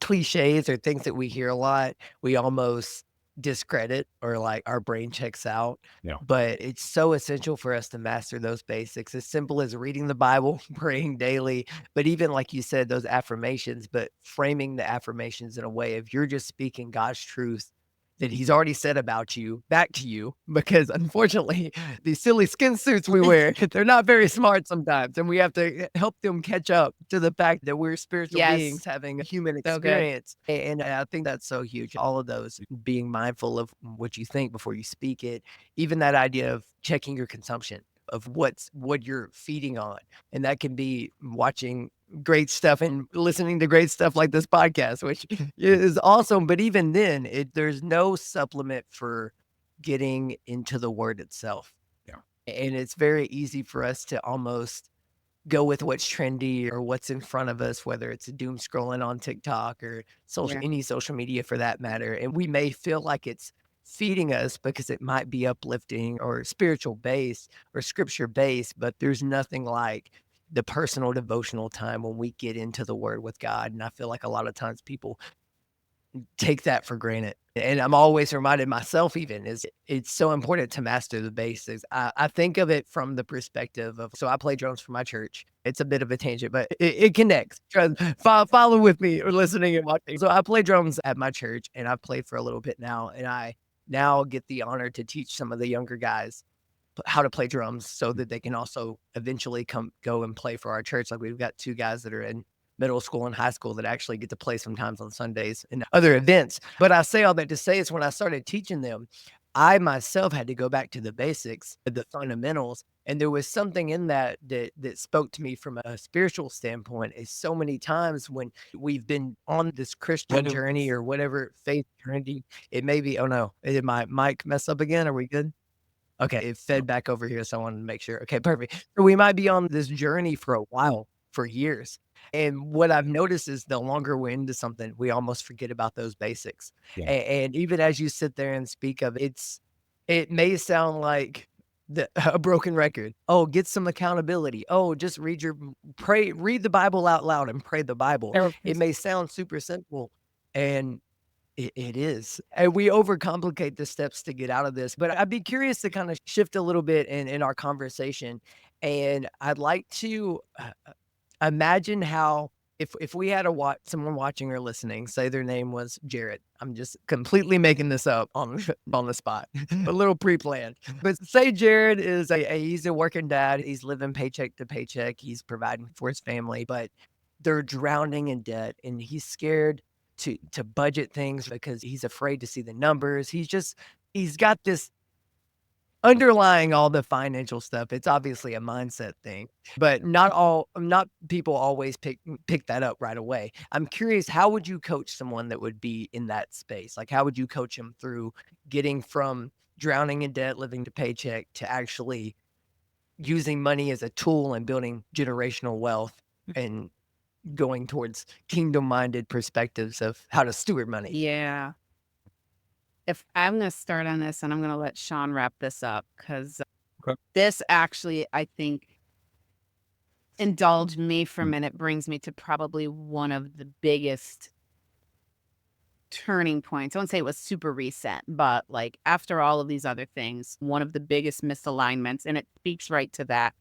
Speaker 3: cliches, or things that we hear a lot, we almost discredit or like our brain checks out.
Speaker 2: Yeah.
Speaker 3: But it's so essential for us to master those basics, as simple as reading the Bible, praying daily, but even like you said, those affirmations, but framing the affirmations in a way of you're just speaking God's truth that He's already said about you back to you. Because unfortunately, these silly skin suits we wear, they're not very smart sometimes, and we have to help them catch up to the fact that we're spiritual beings
Speaker 1: Yes.
Speaker 3: having a human
Speaker 1: So good.
Speaker 3: experience, and I think that's so huge. All of those, being mindful of what you think before you speak it, even that idea of checking your consumption of what you're feeding on, and that can be watching great stuff and listening to great stuff like this podcast, which is awesome, but even then, there's no supplement for getting into the word itself.
Speaker 2: Yeah.
Speaker 3: And it's very easy for us to almost go with what's trendy or what's in front of us, whether it's doom scrolling on TikTok or
Speaker 1: Yeah.
Speaker 3: any social media for that matter. And we may feel like it's feeding us because it might be uplifting or spiritual based or scripture based, but there's nothing like the personal devotional time when we get into the word with God. And I feel like a lot of times people take that for granted. And I'm always reminded myself even is it's so important to master the basics. I think of it from the perspective of, so I play drums for my church. It's a bit of a tangent, but it connects. Follow with me or listening and watching. So I play drums at my church and I've played for a little bit now. And I now get the honor to teach some of the younger guys how to play drums so that they can also eventually go and play for our church. Like we've got 2 guys that are in middle school and high school that actually get to play sometimes on Sundays and other events. But I say all that to say is when I started teaching them, I myself had to go back to the basics, the fundamentals. And there was something in that spoke to me from a spiritual standpoint. Is so many times when we've been on this Christian journey or whatever faith journey, it may be. Oh no, did my mic mess up again? Are we good? Okay, it fed back over here, so I wanted to make sure. Okay, perfect. So we might be on this journey for a while, for years. And what I've noticed is the longer we're into something, we almost forget about those basics.
Speaker 2: Yeah.
Speaker 3: And even as you sit there and speak of it may sound like a broken record. Oh, get some accountability. Oh, just read the Bible out loud and pray the Bible. It may sound super simple, and it is. And we overcomplicate the steps to get out of this. But I'd be curious to kind of shift a little bit in our conversation. And I'd like to imagine how if we had someone watching or listening, say their name was Jared. I'm just completely making this up on on the spot, a little pre-planned. But say Jared is he's a working dad. He's living paycheck to paycheck. He's providing for his family, but they're drowning in debt, and he's scared to budget things because he's afraid to see the numbers. He's got this underlying all the financial stuff. It's obviously a mindset thing, but not people always pick that up right away. I'm curious, how would you coach someone that would be in that space? Like, how would you coach them through getting from drowning in debt, living to paycheck, to actually using money as a tool and building generational wealth and going towards kingdom-minded perspectives of how to steward money?
Speaker 1: Yeah. If I'm gonna start on this, and I'm gonna let Shawn wrap this up, because
Speaker 2: Okay.
Speaker 1: this actually, I think, indulge me for a minute, brings me to probably one of the biggest turning points. I won't say it was super recent, but like after all of these other things, one of the biggest misalignments, and it speaks right to that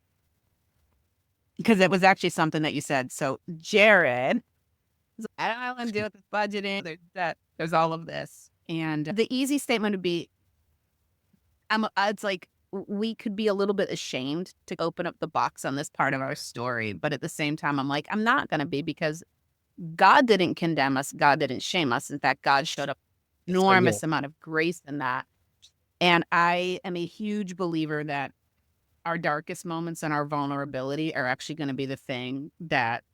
Speaker 1: because it was actually something that you said. So Jared, was like, I don't know what to do with this budgeting. There's that. There's all of this, and the easy statement would be, It's like we could be a little bit ashamed to open up the box on this part of our story, but at the same time, I'm like, I'm not going to be, because God didn't condemn us. God didn't shame us. In fact, God showed up enormous amount of grace in that. And I am a huge believer that our darkest moments and our vulnerability are actually going to be the thing that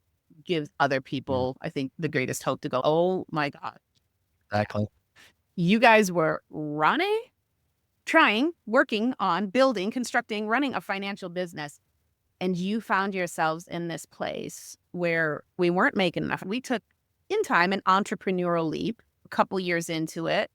Speaker 1: gives other people, I think, the greatest hope to go, oh my God,
Speaker 3: Exactly.
Speaker 1: you guys were working on building, constructing, running a financial business. And you found yourselves in this place where we weren't making enough. We took in time an entrepreneurial leap. A couple years into it,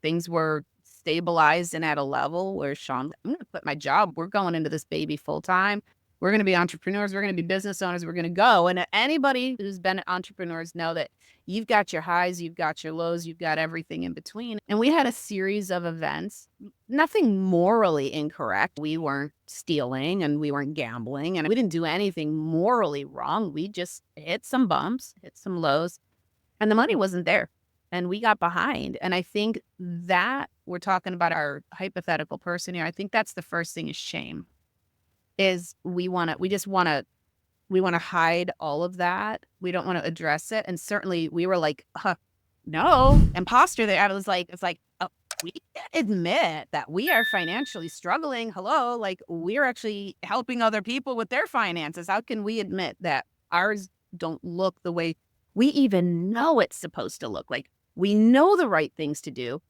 Speaker 1: things were stabilized and at a level where Shawn, I'm going to quit my job. We're going into this baby full time. We're going to be entrepreneurs. We're going to be business owners. We're going to go. And anybody who's been entrepreneurs know that you've got your highs, you've got your lows, you've got everything in between. And we had a series of events, nothing morally incorrect. We weren't stealing and we weren't gambling and we didn't do anything morally wrong. We just hit some bumps, hit some lows, and the money wasn't there. And we got behind. And I think that we're talking about our hypothetical person here. I think that's the first thing is shame. Is we just want to hide all of that. We don't want to address it. And certainly we were like, no, imposter there. I was like, it's like, we can't admit that we are financially struggling. Hello, like we're actually helping other people with their finances. How can we admit that ours don't look the way we even know it's supposed to look? Like we know the right things to do.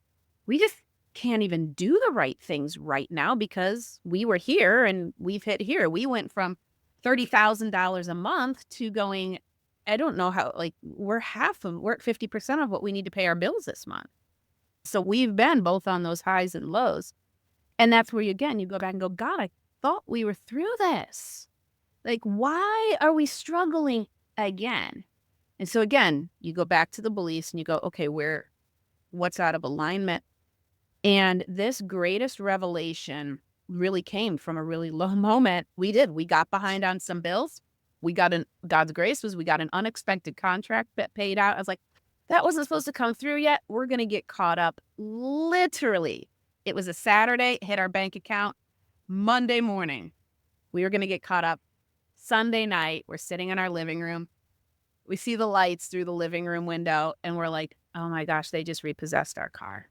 Speaker 1: We just can't even do the right things right now because we were here and we've hit here. We went from $30,000 a month to going, I don't know how, like we're at 50% of what we need to pay our bills this month. So we've been both on those highs and lows. And that's where you go back and go, God, I thought we were through this. Like, why are we struggling again? And so again, you go back to the beliefs and you go, okay, what's out of alignment? And this greatest revelation really came from a really low moment. We got behind on some bills. God's grace was we got an unexpected contract that paid out. I was like, that wasn't supposed to come through yet. We're going to get caught up. Literally, it was a Saturday, hit our bank account. Monday morning, we were going to get caught up. Sunday night, we're sitting in our living room. We see the lights through the living room window, and we're like, oh my gosh, they just repossessed our car.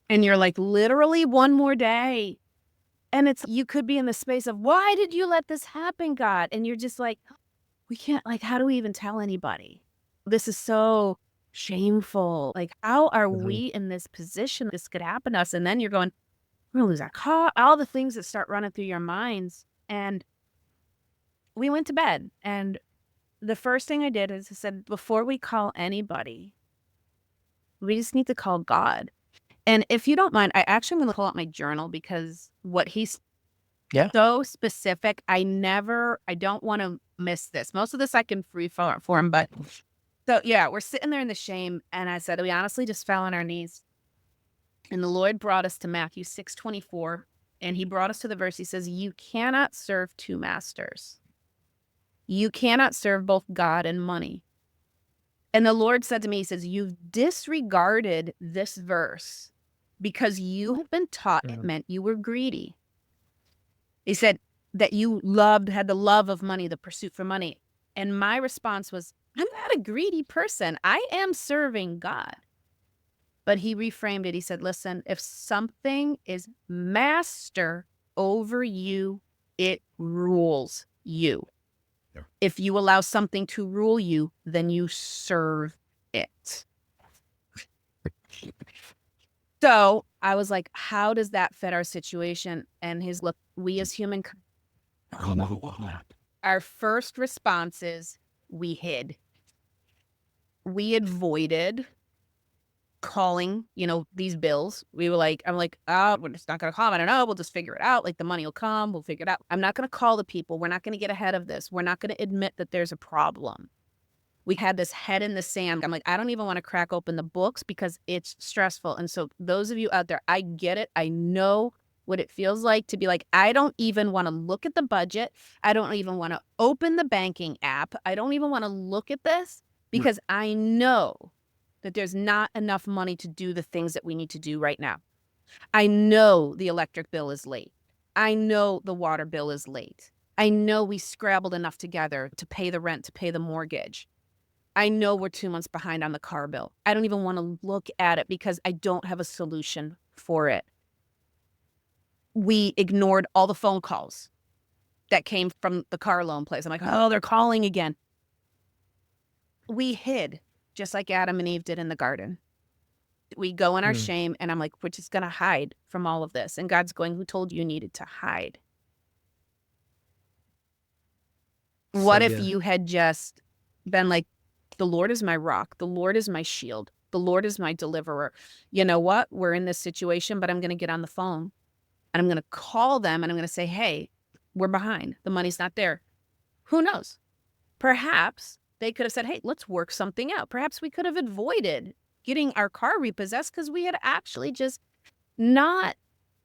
Speaker 1: And you're like, literally one more day. And you could be in the space of, why did you let this happen, God? And you're just like, we can't, like, how do we even tell anybody? This is so shameful. Like, how are we in this position? This could happen to us. And then you're going, we're going to lose our car. All the things that start running through your minds. And we went to bed. And the first thing I did is I said, before we call anybody, we just need to call God. And if you don't mind, I actually am going to pull out my journal because what he's so specific. I don't want to miss this. Most of this I can free form, but so yeah, we're sitting there in the shame. And I said, we honestly just fell on our knees. And the Lord brought us to Matthew 6:24. And he brought us to the verse. He says, you cannot serve two masters. You cannot serve both God and money. And the Lord said to me, he says, you've disregarded this verse because you have been taught it meant you were greedy. He said that you had the love of money, the pursuit for money. And my response was, I'm not a greedy person. I am serving God. But he reframed it. He said, listen, if something is master over you, it rules you. Yeah. If you allow something to rule you, then you serve it. So I was like, how does that fit our situation? And his look, we as human, our first response is we hid. We avoided calling, these bills. We were like, I'm like, oh, we're just not going to call them. I don't know. We'll just figure it out. Like the money will come. We'll figure it out. I'm not going to call the people. We're not going to get ahead of this. We're not going to admit that there's a problem. We had this head in the sand. I'm like, I don't even want to crack open the books because it's stressful. And so those of you out there, I get it. I know what it feels like to be like, I don't even want to look at the budget. I don't even want to open the banking app. I don't even want to look at this because I know that there's not enough money to do the things that we need to do right now. I know the electric bill is late. I know the water bill is late. I know we scrabbled enough together to pay the rent, to pay the mortgage. I know we're 2 months behind on the car bill. I don't even want to look at it because I don't have a solution for it. We ignored all the phone calls that came from the car loan place. I'm like, oh, they're calling again. We hid. Just like Adam and Eve did in the garden. We go in our shame, and I'm like, we're just going to hide from all of this. And God's going, who told you needed to hide? What if you had just been like, the Lord is my rock. The Lord is my shield. The Lord is my deliverer. You know what? We're in this situation, but I'm going to get on the phone and I'm going to call them and I'm going to say, hey, we're behind. The money's not there. Who knows? Perhaps they could have said, hey, let's work something out. Perhaps we could have avoided getting our car repossessed because we had actually just not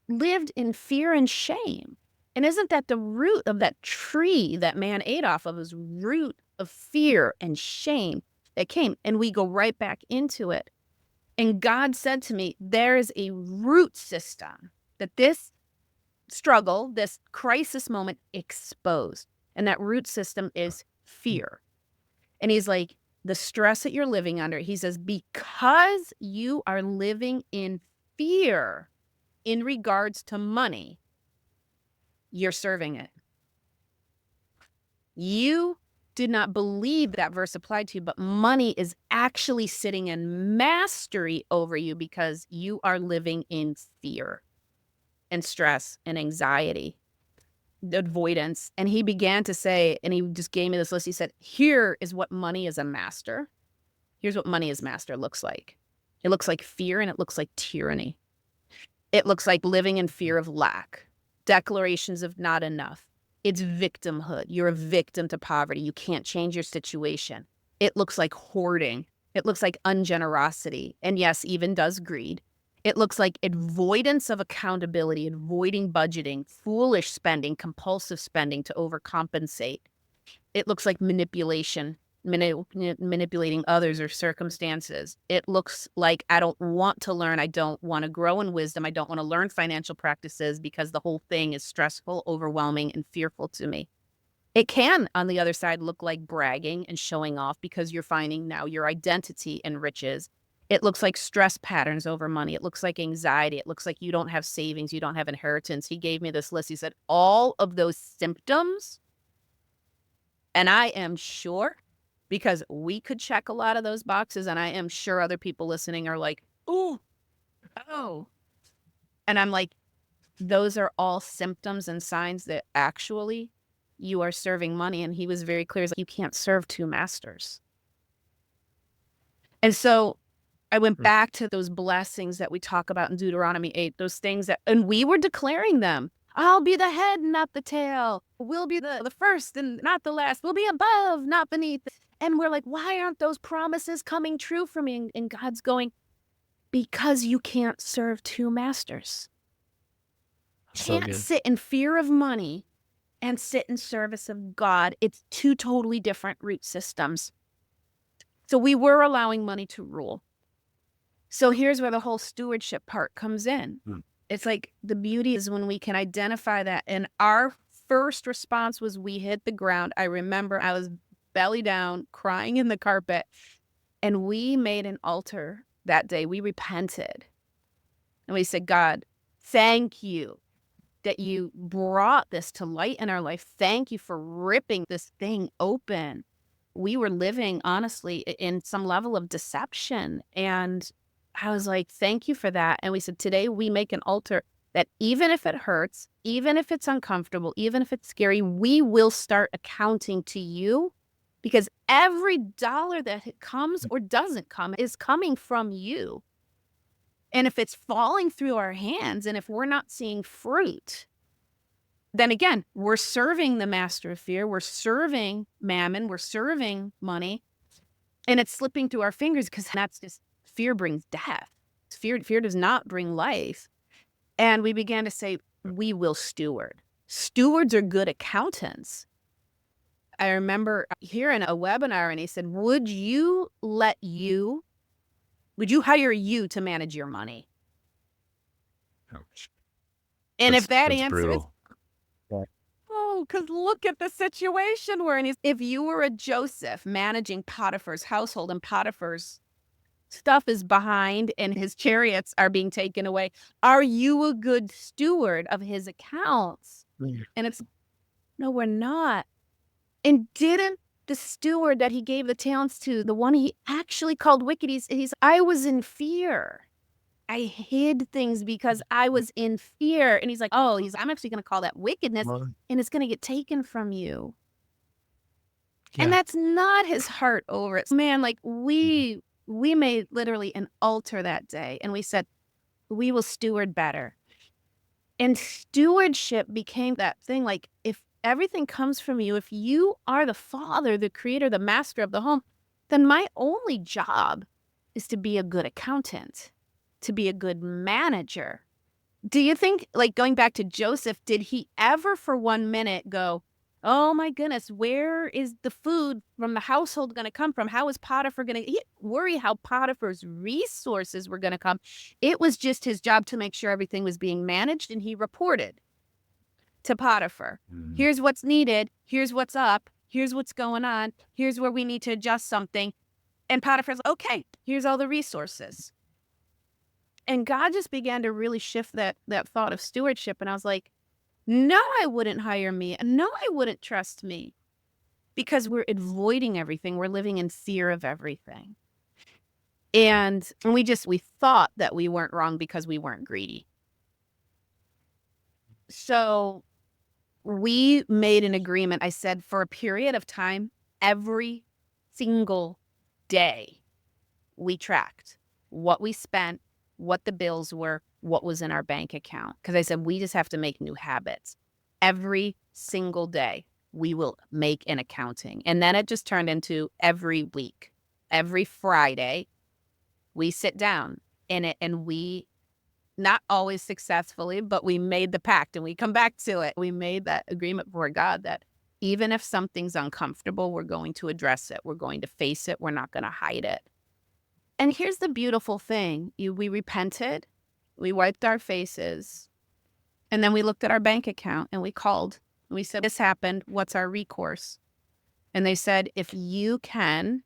Speaker 1: lived in fear and shame. And isn't that the root of that tree that man ate off of, is root of fear and shame that came? And we go right back into it. And God said to me, there is a root system that this struggle, this crisis moment exposed. And that root system is fear. And he's like, the stress that you're living under, he says, because you are living in fear in regards to money, you're serving it. You did not believe that verse applied to you, but money is actually sitting in mastery over you because you are living in fear and stress and anxiety, avoidance. And he began to say, and he just gave me this list. He said, here is what money as a master. Here's what money as master looks like. It looks like fear and it looks like tyranny. It looks like living in fear of lack, declarations of not enough. It's victimhood. You're a victim to poverty. You can't change your situation. It looks like hoarding. It looks like ungenerosity. And yes, even does greed. It looks like avoidance of accountability, avoiding budgeting, foolish spending, compulsive spending to overcompensate. It looks like manipulation, manipulating others or circumstances. It looks like I don't want to learn. I don't want to grow in wisdom. I don't want to learn financial practices because the whole thing is stressful, overwhelming, and fearful to me. It can, on the other side, look like bragging and showing off because you're finding now your identity in riches. It looks like stress patterns over money. It looks like anxiety. It looks like you don't have savings. You don't have inheritance. He gave me this list. He said, all of those symptoms, and I am sure, because we could check a lot of those boxes, and I am sure other people listening are like, oh. And I'm like, those are all symptoms and signs that actually you are serving money. And he was very clear. He's like, you can't serve two masters. And so I went back to those blessings that we talk about in Deuteronomy 8, those things that, and we were declaring them. I'll be the head, not the tail. We'll be the first and not the last. We'll be above, not beneath. And we're like, why aren't those promises coming true for me? And God's going, because you can't serve two masters.
Speaker 3: So
Speaker 1: Can't
Speaker 3: good.
Speaker 1: sit in fear of money and sit in service of God. It's two totally different root systems. So we were allowing money to rule. So here's where the whole stewardship part comes in. It's like the beauty is when we can identify that. And our first response was we hit the ground. I remember I was belly down, crying in the carpet. And we made an altar that day. We repented. And we said, God, thank you that you brought this to light in our life. Thank you for ripping this thing open. We were living, honestly, in some level of deception. And I was like, thank you for that. And we said, today we make an altar that even if it hurts, even if it's uncomfortable, even if it's scary, we will start accounting to you, because every dollar that comes or doesn't come is coming from you. And if it's falling through our hands and if we're not seeing fruit, then again, we're serving the master of fear. We're serving mammon. We're serving money. And it's slipping through our fingers because that's just, fear brings death. Fear does not bring life. And we began to say, we will steward. Stewards are good accountants. I remember hearing a webinar and he said, would you hire you to manage your money?
Speaker 2: Ouch.
Speaker 1: And if that
Speaker 2: That's
Speaker 1: answer is,
Speaker 2: brutal.
Speaker 1: because look at the situation we're in. If you were a Joseph managing Potiphar's household and Potiphar's stuff is behind and his chariots are being taken away, are you a good steward of his accounts? And it's, no, we're not. And didn't the steward that he gave the talents to, the one he actually called wicked, he's I was in fear. I hid things because I was in fear. And he's like, I'm actually going to call that wickedness, and it's going to get taken from you.
Speaker 3: Yeah.
Speaker 1: And that's not his heart over it. Man, like we we made literally an altar that day, and we said, we will steward better. And stewardship became that thing, like, if everything comes from you, if you are the father, the creator, the master of the home, then my only job is to be a good accountant, to be a good manager. Do you think, like, going back to Joseph, did he ever for 1 minute go, "Oh my goodness, where is the food from the household gonna come from? How is Potiphar gonna" he didn't worry how Potiphar's resources were gonna come. It was just his job to make sure everything was being managed, and he reported to Potiphar.
Speaker 2: Mhm.
Speaker 1: Here's what's needed. Here's what's up. Here's what's going on. Here's where we need to adjust something. And Potiphar's like, okay, here's all the resources. And God just began to really shift that thought of stewardship. And I was like, no, I wouldn't hire me. And no, I wouldn't trust me, because we're avoiding everything. We're living in fear of everything. And we thought that we weren't wrong because we weren't greedy. So we made an agreement. I said, for a period of time, every single day, we tracked what we spent, what the bills were, what was in our bank account. Because I said, we just have to make new habits. Every single day, we will make an accounting. And then it just turned into every week. Every Friday, we sit down in it, and we, not always successfully, but we made the pact, and we come back to it. We made that agreement before God that even if something's uncomfortable, we're going to address it. We're going to face it. We're not going to hide it. And here's the beautiful thing. We repented, we wiped our faces, and then we looked at our bank account and we called. And we said, this happened. What's our recourse? And they said, if you can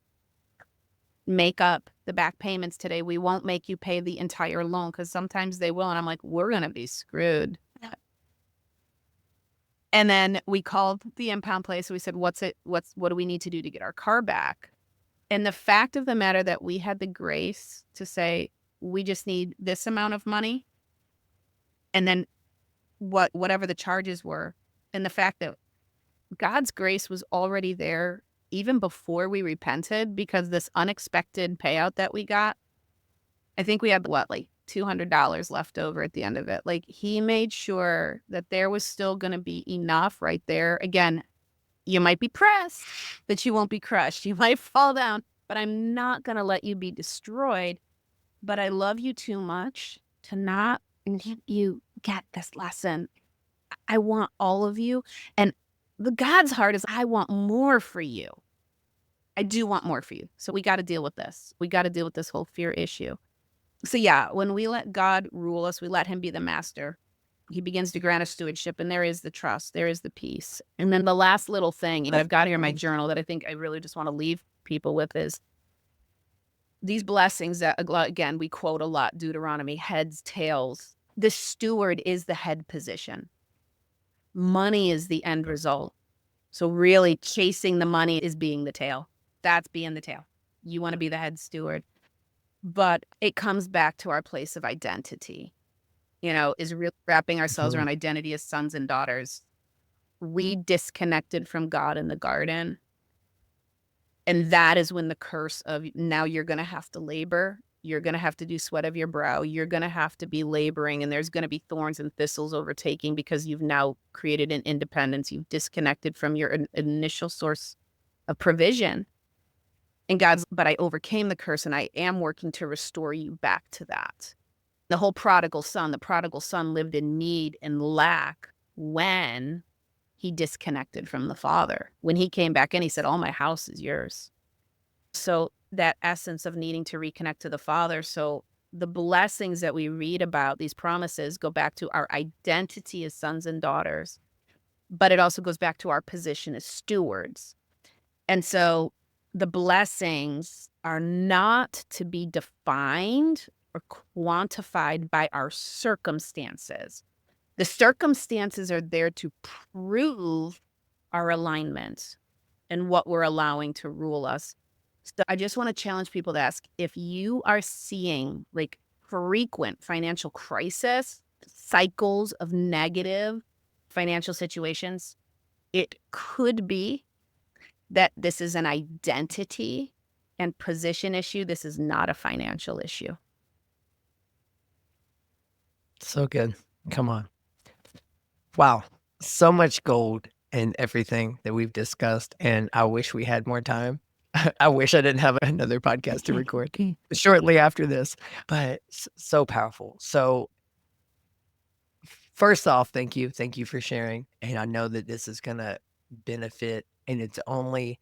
Speaker 1: make up the back payments today, we won't make you pay the entire loan, because sometimes they will. And I'm like, we're going to be screwed. And then we called the impound place. We said, what do we need to do to get our car back? And the fact of the matter that we had the grace to say, we just need this amount of money, and then whatever the charges were, and the fact that God's grace was already there even before we repented, because this unexpected payout that we got, I think we had like $200 left over at the end of it. Like, he made sure that there was still going to be enough right there. Again, you might be pressed, but you won't be crushed. You might fall down, but I'm not going to let you be destroyed. But I love you too much to not let you get this lesson. I want all of you. And the God's heart is, I want more for you. I do want more for you. So we got to deal with this. We got to deal with this whole fear issue. So yeah, when we let God rule us, we let him be the master, he begins to grant us stewardship, and there is the trust, there is the peace. And then the last little thing that I've got here in my journal that I think I really just want to leave people with is these blessings that, again, we quote a lot, Deuteronomy, heads, tails. The steward is the head position. Money is the end result. So really chasing the money is being the tail. That's being the tail. You want to be the head steward. But it comes back to our place of identity, is really wrapping ourselves around identity as sons and daughters. We disconnected from God in the garden. And that is when the curse of now you're going to have to labor. You're going to have to do sweat of your brow. You're going to have to be laboring, and there's going to be thorns and thistles overtaking, because you've now created an independence. You've disconnected from your initial source of provision. And but I overcame the curse, and I am working to restore you back to that. The whole prodigal son lived in need and lack when he disconnected from the father. When he came back in, he said, all my house is yours. So that essence of needing to reconnect to the father. So the blessings that we read about, these promises, go back to our identity as sons and daughters, but it also goes back to our position as stewards. And so the blessings are not to be defined or quantified by our circumstances. The circumstances are there to prove our alignment and what we're allowing to rule us. So I just want to challenge people to ask, if you are seeing like frequent financial crisis, cycles of negative financial situations, it could be that this is an identity and position issue. This is not a financial issue.
Speaker 3: So good. Come on. Wow. So much gold in everything that we've discussed. And I wish we had more time. I wish I didn't have another podcast to record shortly after this, but so powerful. So first off, thank you. Thank you for sharing. And I know that this is going to benefit, and it's only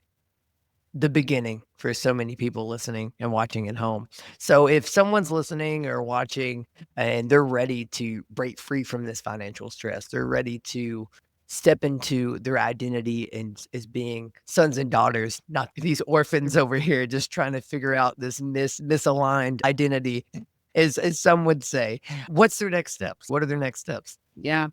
Speaker 3: the beginning for so many people listening and watching at home. So if someone's listening or watching and they're ready to break free from this financial stress, they're ready to step into their identity and as being sons and daughters, not these orphans over here just trying to figure out this misaligned identity, as some would say. What's their next steps? What are their next steps?
Speaker 1: Yeah.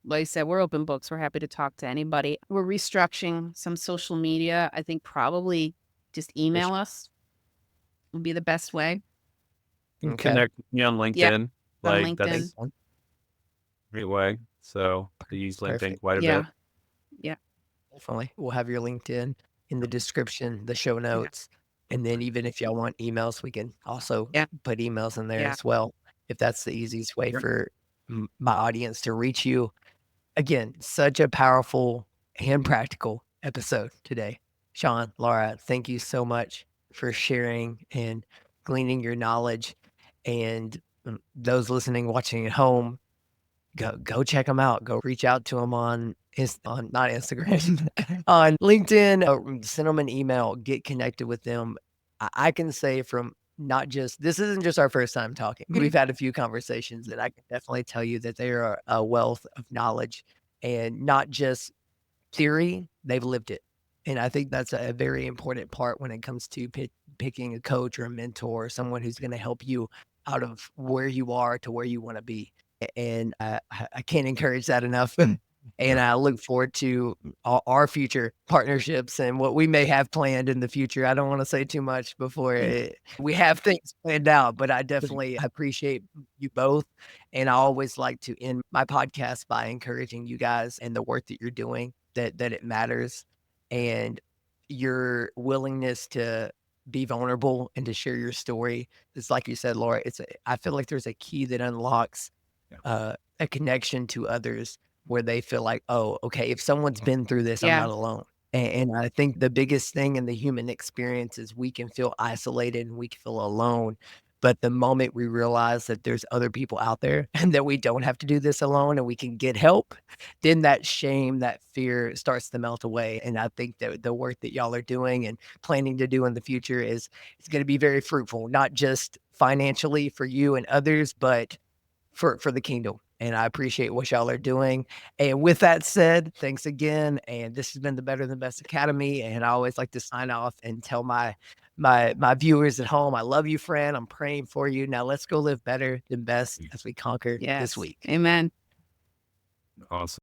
Speaker 1: Like I said, we're open books. We're happy to talk to anybody. We're restructuring some social media. I think probably just email us would be the best way.
Speaker 2: You can
Speaker 3: Okay.
Speaker 2: connect with me on LinkedIn.
Speaker 1: Yeah, on
Speaker 2: Like
Speaker 1: LinkedIn.
Speaker 2: that's a great way. So I use LinkedIn
Speaker 3: Perfect.
Speaker 2: quite a
Speaker 1: Yeah.
Speaker 2: bit.
Speaker 1: Yeah.
Speaker 3: Definitely. We'll have your LinkedIn in the description, the show notes. And then even if y'all want emails, we can also
Speaker 1: Yeah.
Speaker 3: put emails in there
Speaker 1: Yeah.
Speaker 3: as well, if that's the easiest way
Speaker 2: Yep.
Speaker 3: for my audience to reach you. Again, such a powerful and practical episode today. Shawn, Laura, thank you so much for sharing and gleaning your knowledge. And those listening, watching at home, go check them out. Go reach out to them on not Instagram, on LinkedIn, or send them an email, get connected with them. I can say from not just this isn't just our first time talking. We've had a few conversations, and I can definitely tell you that they are a wealth of knowledge and not just theory, they've lived it. And I think that's a very important part when it comes to picking a coach or a mentor, or someone who's going to help you out of where you are to where you want to be. And I can't encourage that enough. And I look forward to our future partnerships and what we may have planned in the future. I don't want to say too much before we have things planned out, but I definitely appreciate you both. And I always like to end my podcast by encouraging you guys and the work that you're doing, that it matters, and your willingness to be vulnerable and to share your story. It's like you said, Laura, I feel like there's a key that unlocks a connection to others where they feel like, oh, okay, if someone's been through this, I'm
Speaker 1: Yeah.
Speaker 3: not alone. And I think the biggest thing in the human experience is we can feel isolated and we can feel alone. But the moment we realize that there's other people out there and that we don't have to do this alone and we can get help, then that shame, that fear starts to melt away. And I think that the work that y'all are doing and planning to do in the future is going to be very fruitful, not just financially for you and others, but for the kingdom. And I appreciate what y'all are doing. And with that said, thanks again. And this has been the Better Than Best Academy. And I always like to sign off and tell my viewers at home, I love you, friend. I'm praying for you. Now let's go live better than best as we conquer this
Speaker 1: Yes.
Speaker 3: week.
Speaker 1: Amen.
Speaker 2: Awesome.